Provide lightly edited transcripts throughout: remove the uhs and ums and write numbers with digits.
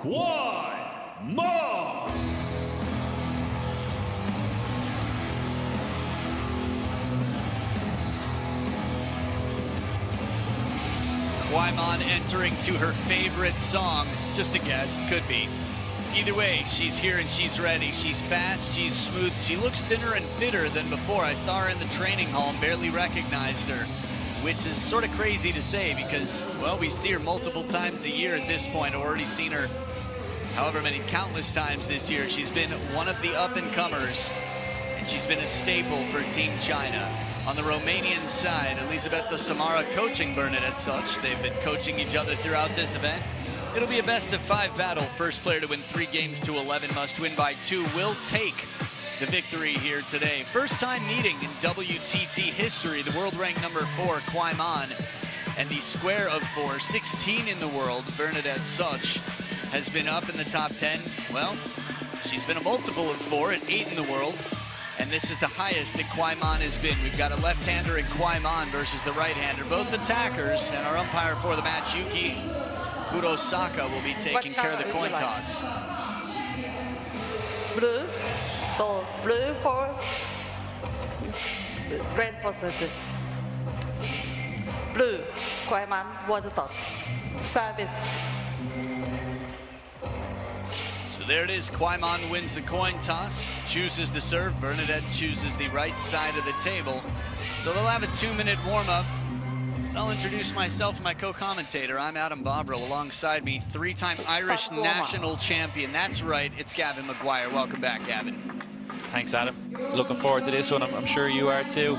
kuaiman. Kuaiman entering to her favorite song. Just a guess, could be. Either way, she's here and she's ready. She's fast, she's smooth. She looks thinner and fitter than before. I saw her in the training hall and barely recognized her, which is sort of crazy to say because, well, we see her multiple times a year at this point. I've already seen her however many countless times this year. She's been one of the up-and-comers, and she's been a staple for Team China. On the Romanian side, Elisabetta Samara coaching Bernadette SZOCS. They've been coaching each other throughout this event. It'll be a best-of-5 battle. First player to win 3 games to 11 must win by 2 will take the victory here today. First time meeting in WTT history. The world ranked number 4, Kuaiman, and the square of 4, 16 in the world, Bernadette SZOCS, has been up in the top 10. Well, she's been a multiple of 4 at 8 in the world, and this is the highest that Kuaiman has been. We've got a left-hander in Kuaiman versus the right-hander, both attackers, and our umpire for the match, Yuki Kurosaka, will be taking care of the coin toss. Blue, so blue for red for service. Blue, Kuaiman, water toss. Service. So there it is, Kuaiman wins the coin toss, chooses the serve. Bernadette chooses the right side of the table. So they'll have a 2-minute warm-up. I'll introduce myself and my co-commentator. I'm Adam Bobrow. Alongside me, 3-time Irish national champion. That's right, it's Gavin Maguire. Welcome back, Gavin. Thanks, Adam. Looking forward to this one. I'm sure you are too.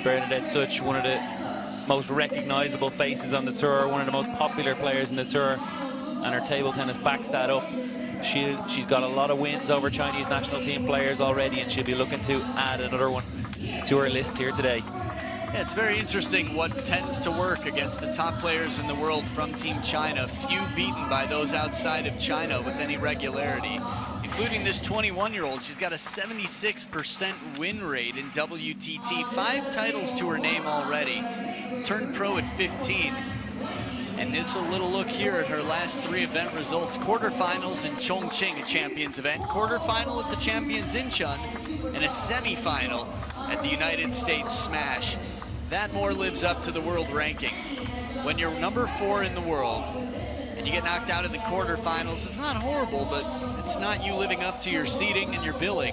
Bernadette SZOCS, one of the most recognizable faces on the tour, one of the most popular players in the tour, and her table tennis backs that up. She's got a lot of wins over Chinese national team players already, and she'll be looking to add another one to her list here today. Yeah, it's very interesting what tends to work against the top players in the world from Team China. Few beaten by those outside of China with any regularity, including this 21-year-old. She's got a 76% win rate in WTT, 5 titles to her name already. Turned pro at 15. And this a little look here at her last 3 event results. Quarterfinals in Chongqing, a Champions event. Quarterfinal at the Champions Incheon, and a semifinal at the United States Smash. That more lives up to the world ranking. When you're number 4 in the world and you get knocked out in the quarterfinals, it's not horrible, but it's not you living up to your seeding and your billing.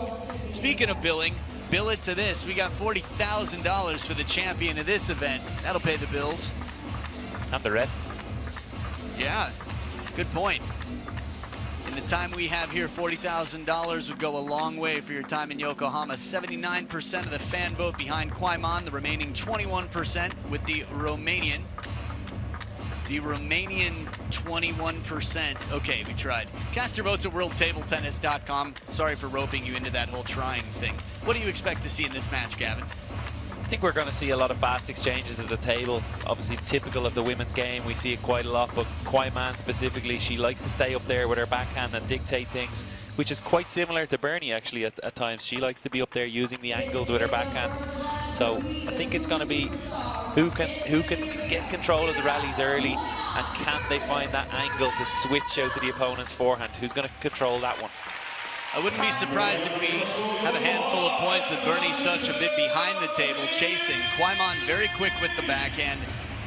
Speaking of billing, bill it to this. We got $40,000 for the champion of this event. That'll pay the bills. And the rest. Yeah, good point. In the time we have here, $40,000 would go a long way for your time in Yokohama. 79% of the fan vote behind Kuaiman, the remaining 21% with the Romanian. The Romanian 21%. Okay, we tried. Cast your votes at worldtabletennis.com. Sorry for roping you into that whole trying thing. What do you expect to see in this match, Gavin? I think we're going to see a lot of fast exchanges at the table. Obviously typical of the women's game, we see it quite a lot, but Kuaiman specifically, she likes to stay up there with her backhand and dictate things, which is quite similar to Bernie actually at times. She likes to be up there using the angles with her backhand. So I think it's going to be who can get control of the rallies early, and can they find that angle to switch out to the opponent's forehand? Who's going to control that one? I wouldn't be surprised if we have a handful of points with Bernie SZOCS a bit behind the table, chasing. Kuaiman very quick with the backhand.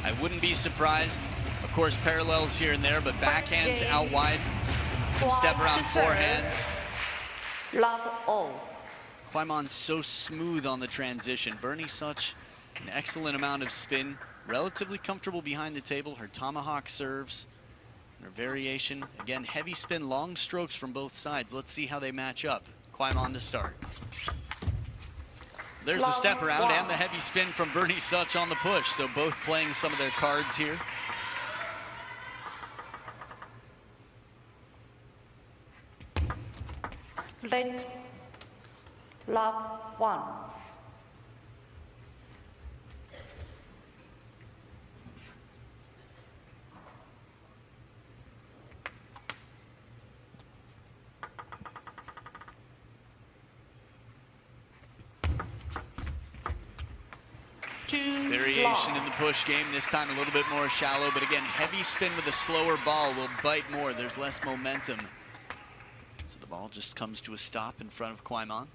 I wouldn't be surprised. Of course, parallels here and there, but backhands out wide. Some step around forehands. Love all. Kuaiman's so smooth on the transition. Bernie SZOCS, an excellent amount of spin. Relatively comfortable behind the table. Her tomahawk serves. Her variation, again, heavy spin, long strokes from both sides. Let's see how they match up. Kuaiman to start. There's the step around and the heavy spin from Bernie SZOCS on the push. So both playing some of their cards here. Late. Love 1. Variation in the push game, this time a little bit more shallow, but again, heavy spin with a slower ball will bite more. There's less momentum. So the ball just comes to a stop in front of kuaiman.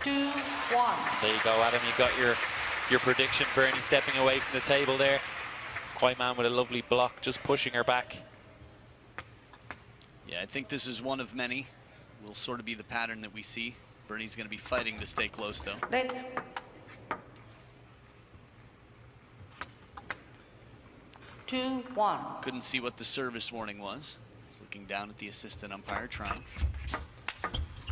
Two, one. There you go, Adam. You got your prediction. Bernie stepping away from the table there. kuaiman with a lovely block, just pushing her back. Yeah, I think this is one of many. Will sort of be the pattern that we see. Bernie's going to be fighting to stay close, though. Red. 2-1. Couldn't see what the service warning was. He's looking down at the assistant umpire, trying.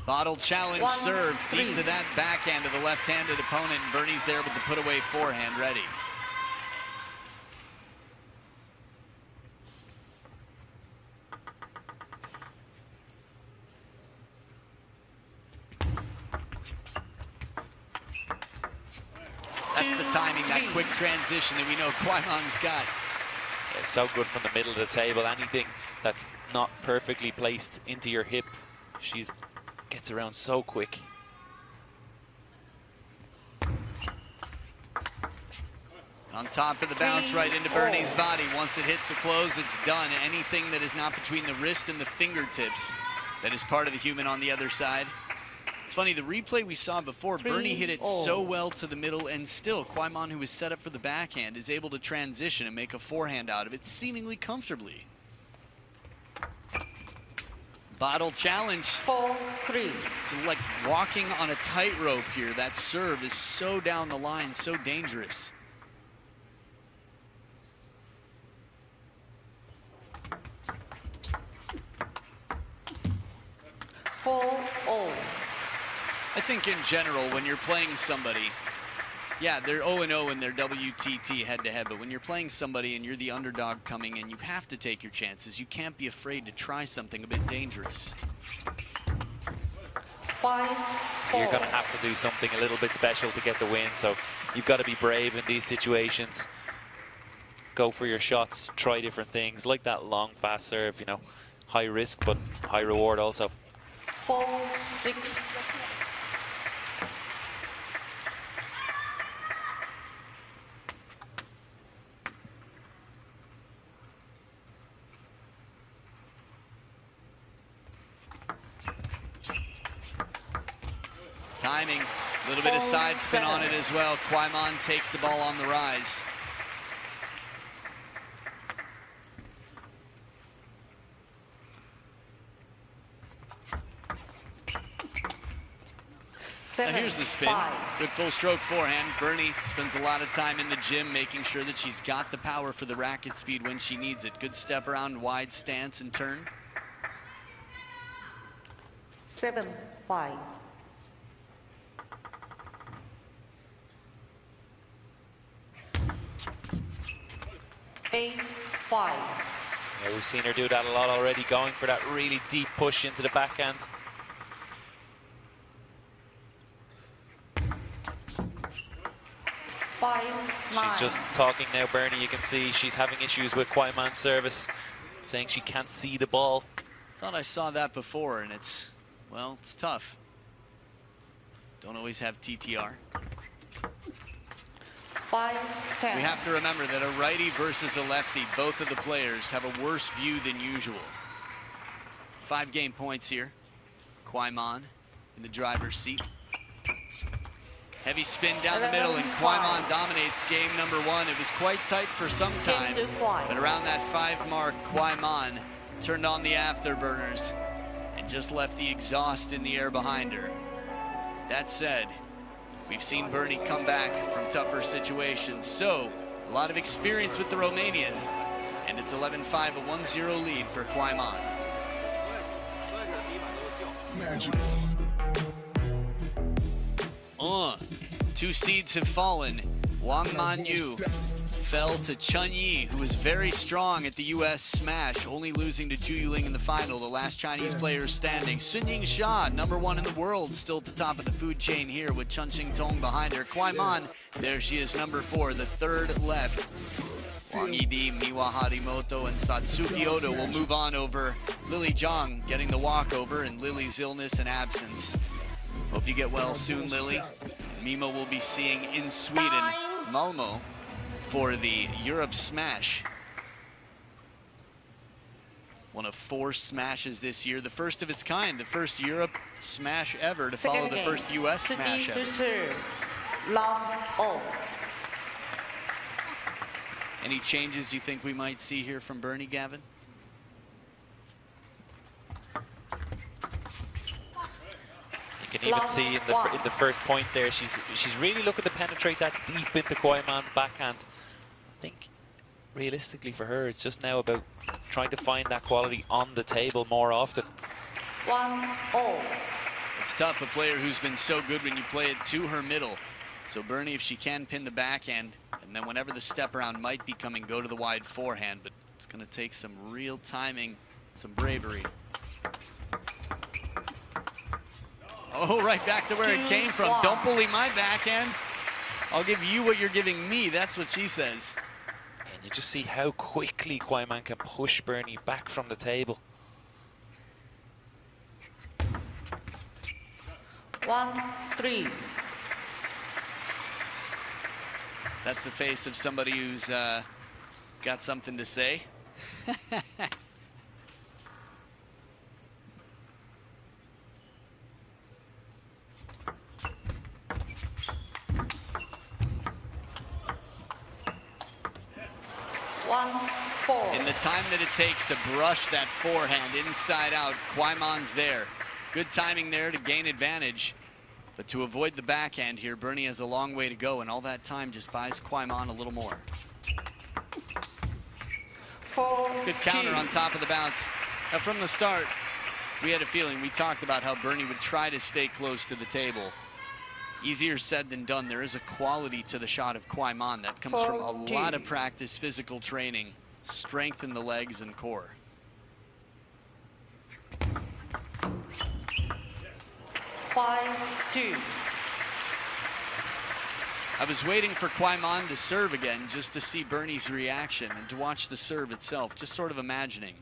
Bottle challenge 1-3. serve deep to that backhand of the left-handed opponent. And Bernie's there with the put-away forehand ready. That's the timing, that quick transition that we know kuaiman's got. Yeah, so good from the middle of the table. Anything that's not perfectly placed into your hip, she's gets around so quick. On top of the bounce right into Bernie's body. Once it hits the close, it's done. Anything that is not between the wrist and the fingertips that is part of the human on the other side. It's funny, the replay we saw before, Bernie hit it so well to the middle, and still kuaiman, who was set up for the backhand, is able to transition and make a forehand out of it seemingly comfortably. Bottle challenge. 4-3. It's like walking on a tightrope here. That serve is so down the line, so dangerous. I think in general, when you're playing somebody, yeah, they're 0-0 in their WTT head-to-head, but when you're playing somebody and you're the underdog coming in, you have to take your chances. You can't be afraid to try something a bit dangerous. 5-4. You're going to have to do something a little bit special to get the win, so you've got to be brave in these situations. Go for your shots, try different things, like that long, fast serve, you know, high risk, but high reward also. 4-6. Timing, a little bit of side spin on it as well. kuaiman takes the ball on the rise. Now here's the spin. 5. Good full stroke forehand. Bernie spends a lot of time in the gym making sure that she's got the power for the racket speed when she needs it. Good step around, wide stance and turn. 7-5. 8-5. Yeah, we've seen her do that a lot already, going for that really deep push into the backhand. She's just talking now, Bernie. You can see she's having issues with kuaiman's service, saying she can't see the ball. Thought I saw that before, and it's, well, it's tough. Don't always have TTR. 5-10. We have to remember that a righty versus a lefty, both of the players have a worse view than usual. 5 game points here. kuaiman in the driver's seat. Heavy spin down the middle, and kuaiman dominates game number 1. It was quite tight for some time, but around that 5 mark, kuaiman turned on the afterburners and just left the exhaust in the air behind her. That said, we've seen Bernie come back from tougher situations, so a lot of experience with the Romanian, and it's 11-5, a 1-0 lead for kuaiman. Two seeds have fallen. Wang Manyu fell to Chun Yi, who was very strong at the US Smash, only losing to Zhu Yuling in the final, the last Chinese player standing. Sun Yingsha, #1 in the world, still at the top of the food chain here with Chun Xing Tong behind her. kuaiman, there she is, #4, the 3rd left. Wang Yidi, Miwa Harimoto, and Satsuki Oda will move on over Lily Zhang, getting the walkover and Lily's illness and absence. Hope you get well soon, Lily. Mimo will be seeing in Sweden, Malmo, for the Europe Smash. One of 4 smashes this year, the first of its kind, the first Europe Smash ever to follow the first US Smash ever. Any changes you think we might see here from Bernie, Gavin? You can even see in the first point there, she's really looking to penetrate that deep into Kuaiman's backhand. I think realistically for her, it's just now about trying to find that quality on the table more often. 1-0. It's tough, a player who's been so good when you play it to her middle. So Bernie, if she can pin the backhand, and then whenever the step around might be coming, go to the wide forehand, but it's going to take some real timing, some bravery. Oh, right back to where it came from. Don't bully my backhand. I'll give you what you're giving me. That's what she says. And you just see how quickly Kuaiman can push Bernie back from the table. 1-3. That's the face of somebody who's got something to say. In the time that it takes to brush that forehand inside out, Kuaiman's there. Good timing there to gain advantage. But to avoid the backhand here, Bernie has a long way to go, and all that time just buys Kuaiman a little more. Good counter on top of the bounce. Now from the start, we had a feeling, we talked about how Bernie would try to stay close to the table. Easier said than done. There is a quality to the shot of Kuaiman that comes from a lot of practice, physical training, strength in the legs and core. 5-2. I was waiting for Kuaiman to serve again just to see Bernie's reaction and to watch the serve itself, just sort of imagining.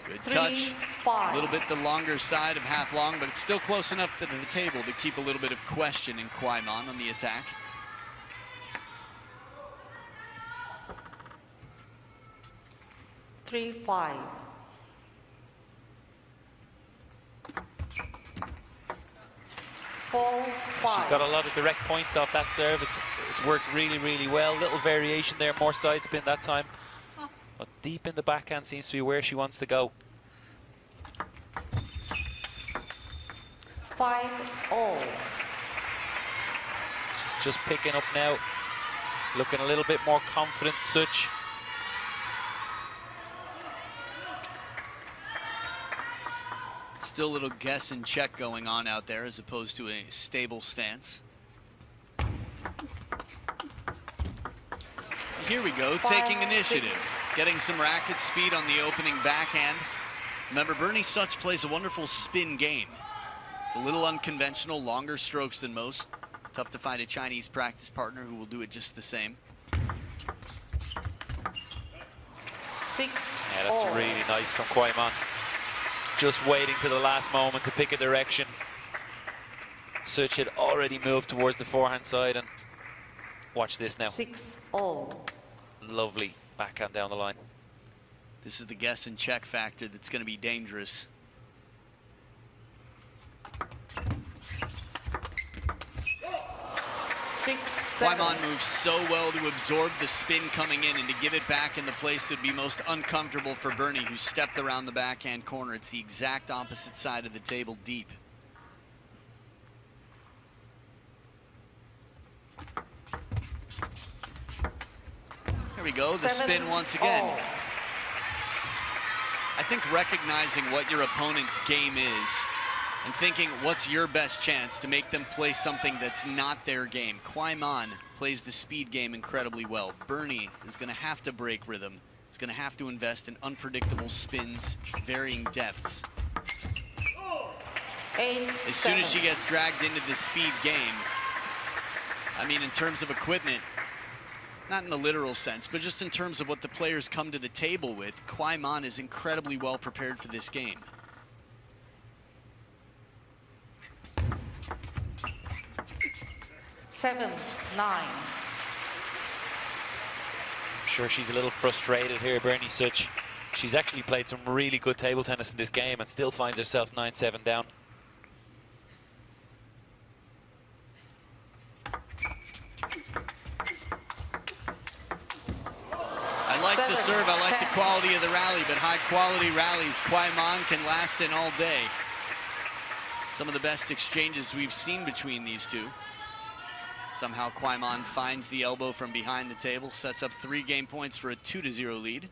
Good touch. A little bit the longer side of half long, but it's still close enough to the table to keep a little bit of question in Kuaiman on the attack. Three, 5. She's got a lot of direct points off that serve. It's worked really, really well. Little variation there, more side spin that time. But deep in the backhand seems to be where she wants to go. 5-0. She's just picking up now. Looking a little bit more confident, Such. Still a little guess and check going on out there as opposed to a stable stance. Here we go, taking initiative. Getting some racket speed on the opening backhand. Remember, Bernie SZOCS plays a wonderful spin game. It's a little unconventional, longer strokes than most. Tough to find a Chinese practice partner who will do it just the same. 6-0. Yeah, that's really nice from Kuaiman. Just waiting to the last moment to pick a direction. Such had already moved towards the forehand side, and watch this now. 6-0. Lovely backhand down the line. This is the guess and check factor that's going to be dangerous. Kuaiman moves so well to absorb the spin coming in and to give it back in the place that would be most uncomfortable for Bernie, who stepped around the backhand corner. It's the exact opposite side of the table, deep. Here we go, the spin once again. I think recognizing what your opponent's game is and thinking what's your best chance to make them play something that's not their game. Kuaiman plays the speed game incredibly well. Bernie is going to have to break rhythm. It's going to have to invest in unpredictable spins, varying depths. As soon as she gets dragged into the speed game, I mean, in terms of equipment, not in the literal sense, but just in terms of what the players come to the table with, kuaiman is incredibly well prepared for this game. Seven, 9. I'm sure she's a little frustrated here, Bernadette SZOCS. She's actually played some really good table tennis in this game and still finds herself 9-7 down. I like the serve, I like the quality of the rally, but high quality rallies, kuaiman can last in all day. Some of the best exchanges we've seen between these two. Somehow kuaiman finds the elbow from behind the table, sets up 3 game points for a 2-0 lead.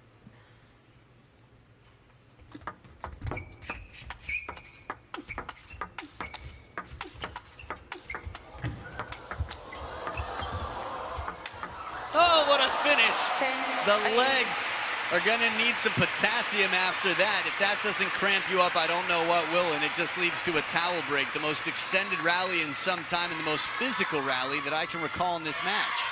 Oh, what a finish! The legs are gonna need some potassium after that. If that doesn't cramp you up, I don't know what will, and it just leads to a towel break. The most extended rally in some time and the most physical rally that I can recall in this match.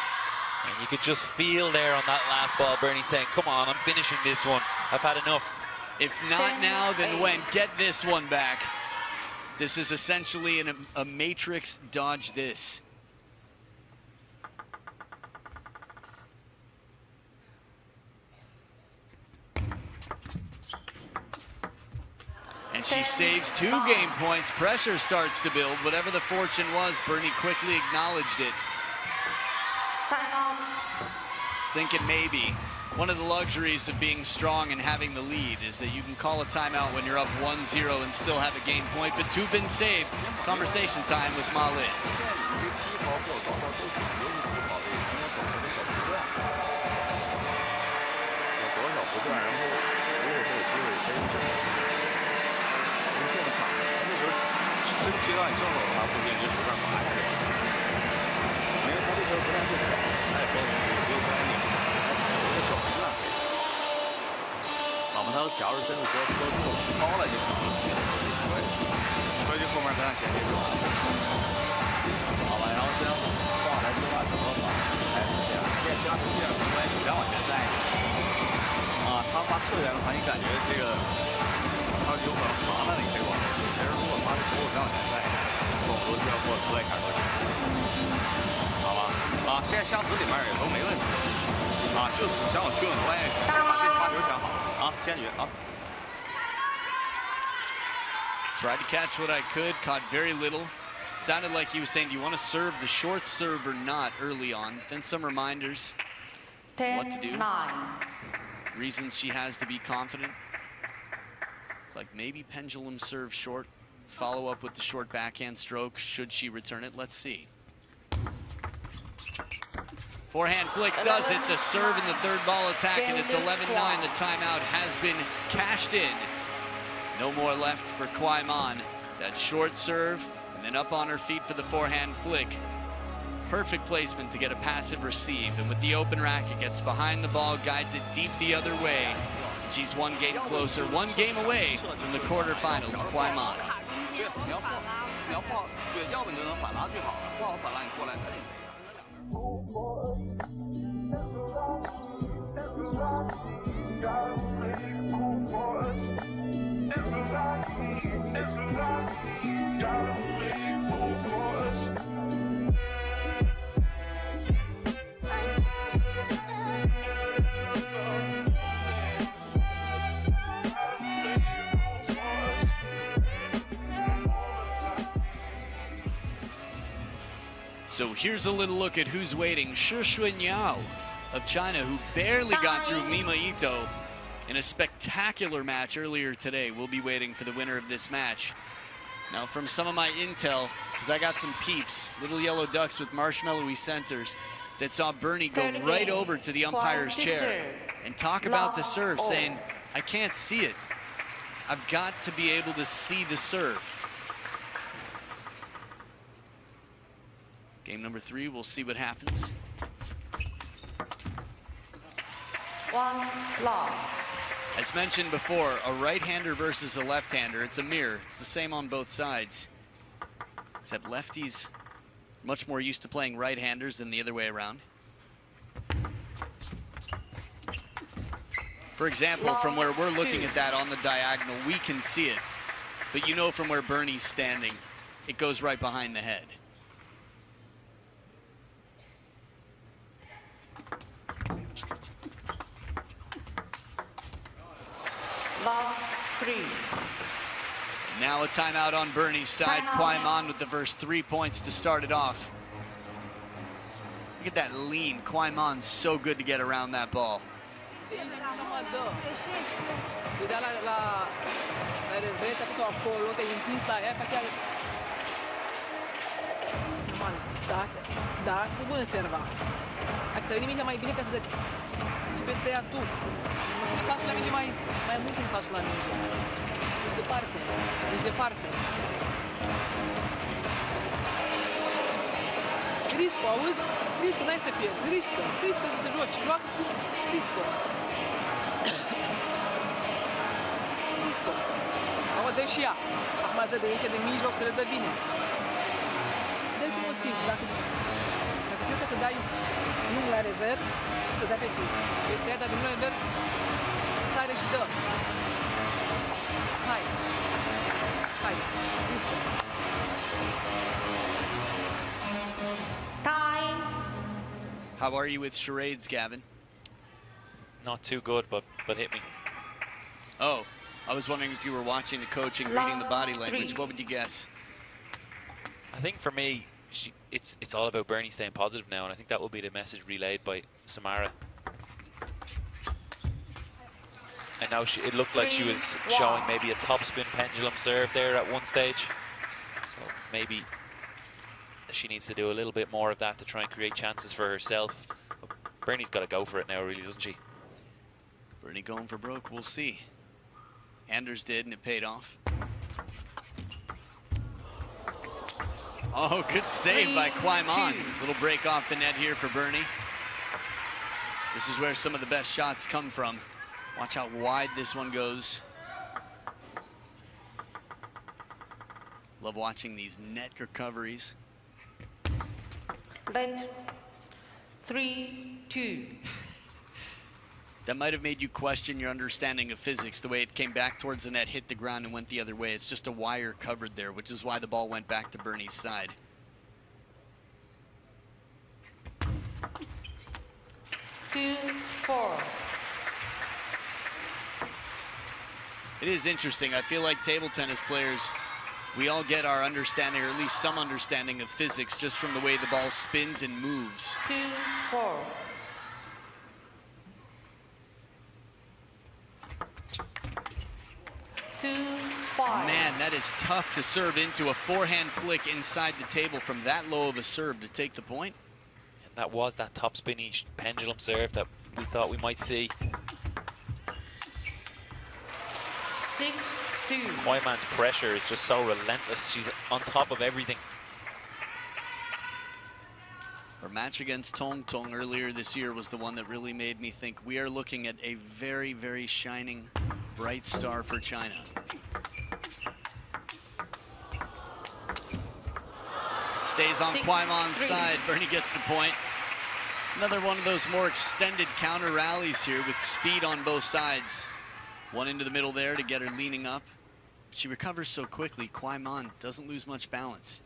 And you could just feel there on that last ball, Bernie saying, come on, I'm finishing this one. I've had enough. If not now, then when? Get this one back. This is essentially a matrix dodge this. And she saves 2 game points. Pressure starts to build. Whatever the fortune was, Bernie quickly acknowledged it. Was thinking maybe. One of the luxuries of being strong and having the lead is that you can call a timeout when you're up 1-0 and still have a game point, but 2 been saved. Conversation time with Ma Lin. Tried to catch what I could, caught very little. Sounded like he was saying, do you want to serve the short serve or not early on? Then some reminders, 10, what to do. 9. Reasons she has to be confident. Like maybe pendulum serve short, follow up with the short backhand stroke, should she return it? Let's see. Forehand flick does it, the serve in the 3rd ball attack, and it's 11-9. The timeout has been cashed in. No more left for kuaiman. That short serve, and then up on her feet for the forehand flick. Perfect placement to get a passive receive, and with the open racket, gets behind the ball, guides it deep the other way. She's 1 game closer, 1 game away from the quarterfinals, kuaiman. So here's a little look at who's waiting. Shi Xuanyao of China, who barely got through Mima Ito in a spectacular match earlier today, will be waiting for the winner of this match. Now, from some of my intel, because I got some peeps, little yellow ducks with marshmallowy centers, that saw Bernie go right over to the umpire's chair and talk about the serve, saying, I can't see it. I've got to be able to see the serve. Game number 3, we'll see what happens. 1 long. As mentioned before, a right-hander versus a left-hander, it's a mirror. It's the same on both sides. Except lefties Much more used to playing right-handers than the other way around. For example, from where we're looking at that on the diagonal, we can see it. But you know from where Bernie's standing, it goes right behind the head. Love 3. Now a timeout on Bernie's side. Kuaiman with the first 3 points to start it off. Look at that lean. Kuaiman's so good to get around that ball. Risco, auzi? Risco, n-ai să pierzi, riscă să se joci, joacă cu risco. Risco. Acum dă și ea. Acum dă de aici, de mijloc, să le dă bine. Dă-i cum o simți, dacă simți că să dai nu la rever, să dai pe tine. Este ea, dar nu la rever, sare și dă. Hai, risco. Time. How are you with charades, Gavin? Not too good, but hit me. Oh, I was wondering if you were watching the coach and reading the body language. What would you guess? I think for me, it's all about Bernie staying positive now, and I think that will be the message relayed by Samara. And now it looked like she was showing maybe a topspin pendulum serve there at one stage. So maybe she needs to do a little bit more of that to try and create chances for herself. But Bernie's got to go for it now, really, doesn't she? Bernie going for broke, we'll see. Anders did, and it paid off. Oh, good save by Kuaiman. Little break off the net here for Bernie. This is where some of the best shots come from. Watch how wide this one goes. Love watching these net recoveries. Let 3-2. That might have made you question your understanding of physics, the way it came back towards the net, hit the ground, and went the other way. It's just a wire covered there, which is why the ball went back to Bernie's side. Two, 4. It is interesting. I feel like table tennis players, we all get our understanding, or at least some understanding of physics, just from the way the ball spins and moves. 2, 4. Man, that is tough to serve into a forehand flick inside the table from that low of a serve to take the point. And that was that top spinny pendulum serve that we thought we might see. 6-2. Kuaiman's pressure is just so relentless. She's on top of everything. Our match against Tong Tong earlier this year was the one that really made me think we are looking at a very, very shining, bright star for China. Stays on Kuaiman's side. Bernie gets the point. Another one of those more extended counter rallies here with speed on both sides. One into the middle there to get her leaning up. She recovers so quickly. Kuaiman doesn't lose much balance.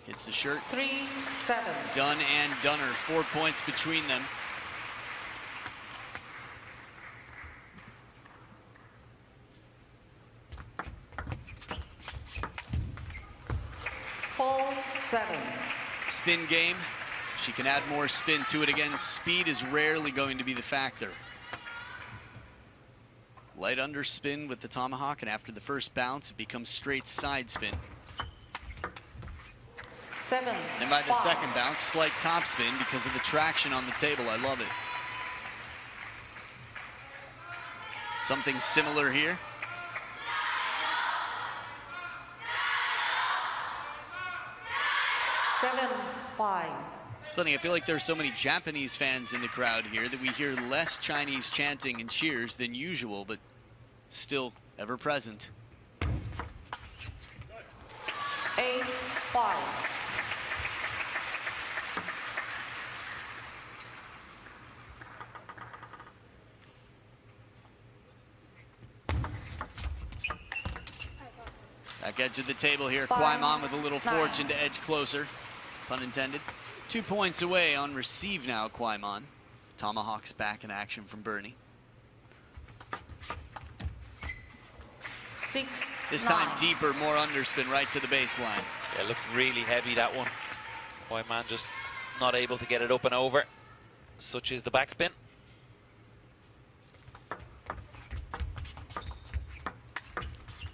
Hits the shirt. 3-7. Done and Dunner. 4 points between them. Spin game. She can add more spin to it again. Speed is rarely going to be the factor. Light underspin with the tomahawk, and after the first bounce, it becomes straight side spin. 7. Then by the second bounce, slight top spin because of the traction on the table. I love it. Something similar here. It's funny, I feel like there's so many Japanese fans in the crowd here that we hear less Chinese chanting and cheers than usual, but still ever present. 8-5。Back edge of the table here, kuaiman with a little fortune to edge closer, pun intended. 2 points away on receive now, kuaiman. Tomahawks back in action from Bernie. 6-9. This time deeper, more underspin right to the baseline. Yeah, looked really heavy, that one. kuaiman just not able to get it up and over. Such is the backspin.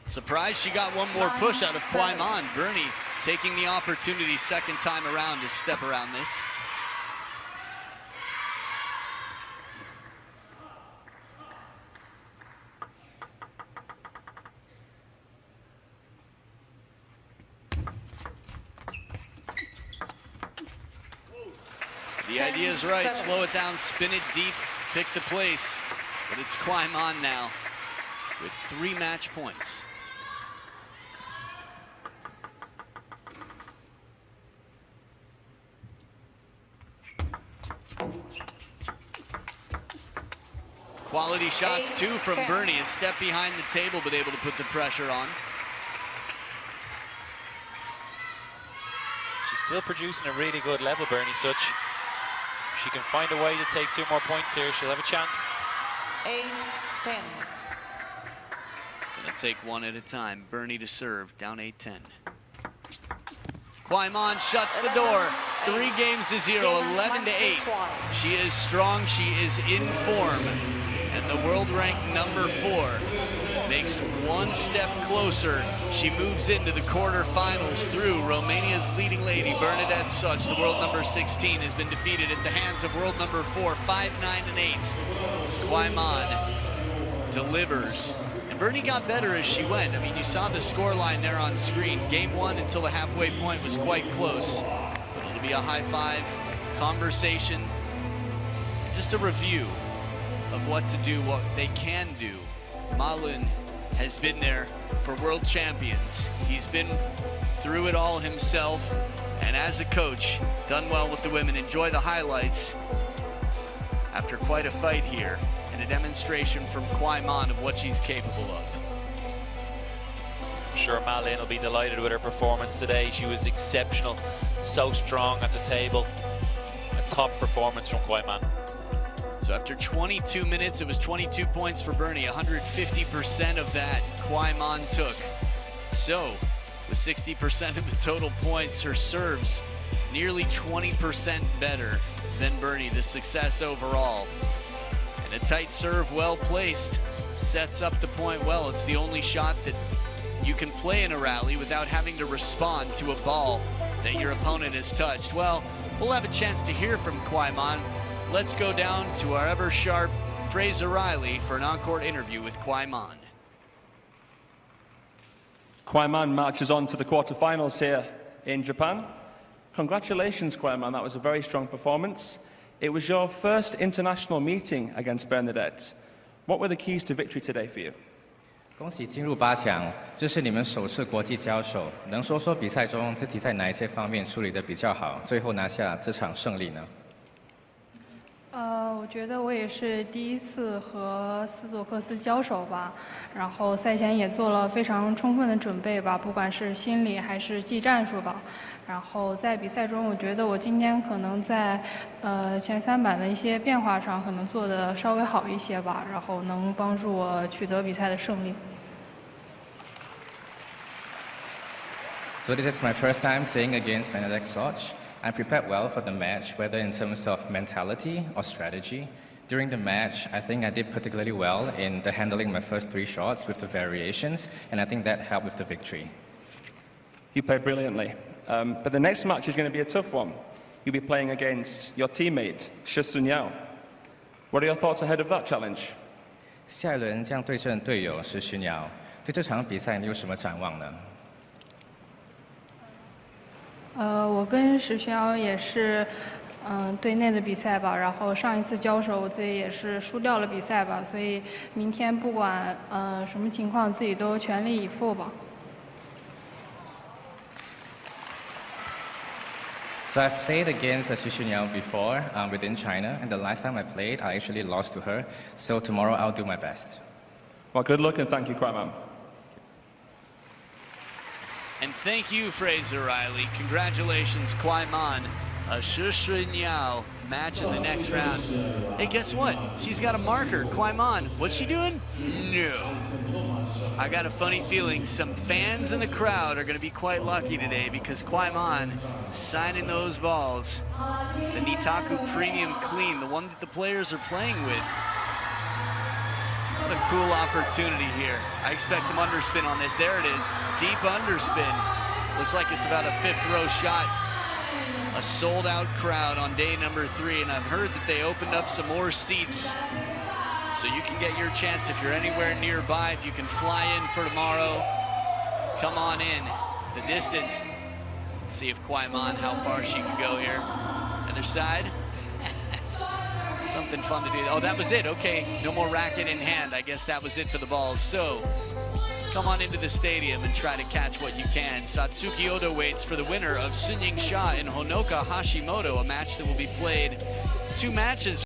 Surprised she got one more push out of kuaiman. Bernie taking the opportunity second time around to step around this. The idea is right, slow it down, spin it deep, pick the place. But it's kuaiman now with 3 match points. Quality shots too from Bernie, a step behind the table, but able to put the pressure on. She's still producing a really good level, Bernie SZOCS. If she can find a way to take 2 more points here, she'll have a chance. 8-10. It's gonna take one at a time. Bernie to serve, down 8-10. kuaiman shuts the door. 3 games to 0, 11-8. She is strong, she is in form. And the world ranked number 4 makes 1 step closer. She moves into the quarterfinals through Romania's leading lady, Bernadette SZOCS. The world number 16 has been defeated at the hands of world number 4, 5-9-8. kuaiman delivers. And Bernie got better as she went. I mean, you saw the score line there on screen. Game 1 until the halfway point was quite close. But it'll be a high five, conversation, just a review of what to do, what they can do. Malun has been there for world champions. He's been through it all himself, and as a coach, done well with the women. Enjoy the highlights after quite a fight here, and a demonstration from kuaiman of what she's capable of. I'm sure Malin will be delighted with her performance today. She was exceptional, so strong at the table. A top performance from kuaiman. So after 22 minutes, it was 22 points for Bernie. 150% of that kuaiman took. So with 60% of the total points, her serves nearly 20% better than Bernie. The success overall. And a tight serve, well placed, sets up the point well. It's the only shot that you can play in a rally without having to respond to a ball that your opponent has touched. Well, we'll have a chance to hear from kuaiman. Let's go down to our ever-sharp Fraser Riley for an on-court interview with kuaiman. kuaiman marches on to the quarterfinals here in Japan. Congratulations, kuaiman. That was a very strong performance. It was your first international meeting against Bernadette. What were the keys to victory today for you? 恭喜进入8强，这是你们首次国际交手，能说说比赛中自己在哪一些方面处理得比较好，最后拿下这场胜利呢？ 我觉得我也是第一次和斯佐克斯交手吧，然后赛前也做了非常充分的准备吧，不管是心理还是技战术吧。然后在比赛中，我觉得我今天可能在前3板的一些变化上可能做得稍微好一些吧，然后能帮助我取得比赛的胜利。 So this is my first time playing against Bernadette SZOCS. I prepared well for the match, whether in terms of mentality or strategy. During the match, I think I did particularly well in the handling my first 3 shots with the variations, and I think that helped with the victory. You played brilliantly, but the next match is going to be a tough one. You'll be playing against your teammate, Shi Sunyao. What are your thoughts ahead of that challenge? 下一轮将对阵队友石徐鸟，对这场比赛你有什么展望呢？ 我跟石轩瑶也是，队内的比赛吧。然后上一次交手，我自己也是输掉了比赛吧。所以明天不管什么情况，自己都全力以赴吧。So I've played against Xu Xunyao before within China, and the last time I played, I actually lost to her. So tomorrow I'll do my best. Well, good luck and thank you, kuaiman. And thank you, Fraser Riley. Congratulations, kuaiman. A Xu Xunyao match in the next round. Hey, guess what? She's got a marker. kuaiman, what's she doing? No. I got a funny feeling some fans in the crowd are going to be quite lucky today because kuaiman signing those balls. The Nitaku Premium Clean, the one that the players are playing with. What a cool opportunity here. I expect some underspin on this. There it is. Deep underspin. Looks like it's about a fifth row shot. A sold out crowd on day number 3, and I've heard that they opened up some more seats. So you can get your chance if you're anywhere nearby. If you can fly in for tomorrow, come on in. The distance. Let's see if kuaiman, how far she can go here. Other side. Something fun to do. Oh, that was it. Okay, no more racket in hand. I guess that was it for the balls. So come on into the stadium and try to catch what you can. Satsuki Oda waits for the winner of Sunying Sha and Honoka Hashimoto, a match that will be played 2 matches